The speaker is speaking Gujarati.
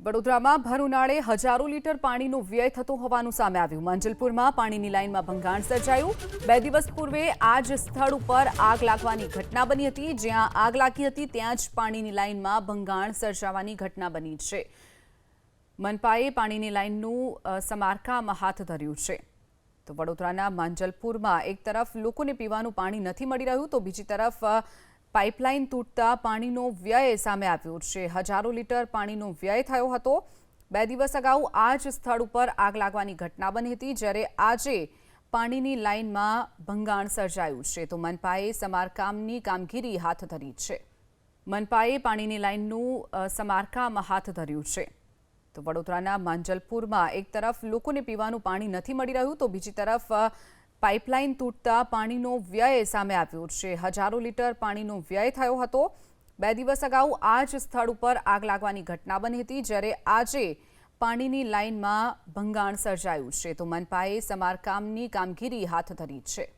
વડોદરામાં ભર ઉનાળે હજારો લીટર પાણીનો વ્યય થતો હોવાનું સામે આવ્યું। માંજલપુરમાં પાણીની લાઇનમાં ભંગાણ સર્જાયું। 2 દિવસ પૂર્વે આ જ સ્થળ ઉપર આગ લાગવાની ઘટના બની હતી। જ્યાં આગ લાગી હતી ત્યાં જ પાણીની લાઇનમાં ભંગાણ સર્જાવાની ઘટના બની છે। મનપાએ પાણીની લાઇનનું સમારકામ હાથ ધર્યું છે। તો વડોદરાના માંજલપુરમાં એક તરફ લોકોને પીવાનું પાણી નથી મળી રહ્યું તો બીજી તરફ પાઇપલાઇન તૂટતા પાણીનો વ્યય સામે આવ્યો છે। હજારો લીટર પાણીનો વ્યય થયો હતો। 2 દિવસ અગાઉ આ જ સ્થળ ઉપર આગ લાગવાની ઘટના બની હતી જ્યારે આજે પાણીની લાઇનમાં ભંગાણ સર્જાયું છે તો મનપાએ સમારકામની કામગીરી હાથ ધરી છે। મનપાએ પાણીની લાઇનનું સમારકામ હાથ ધર્યું છે। તો વડોદરાના માંજલપુરમાં એક તરફ લોકોને પીવાનું પાણી નથી મળી રહ્યું તો બીજી તરફ પાઇપલાઇન તૂટતા પાણીનો વ્યય સામે આવ્યો છે। હજારો લીટર પાણીનો વ્યય થયો હતો। 2 દિવસ અગાઉ આ જ સ્થળ ઉપર આગ લાગવાની ઘટના બની હતી જ્યારે આજે પાણીની લાઇનમાં ભંગાણ સર્જાયું છે તો મનપાએ સમારકામની કામગીરી હાથ ધરી છે।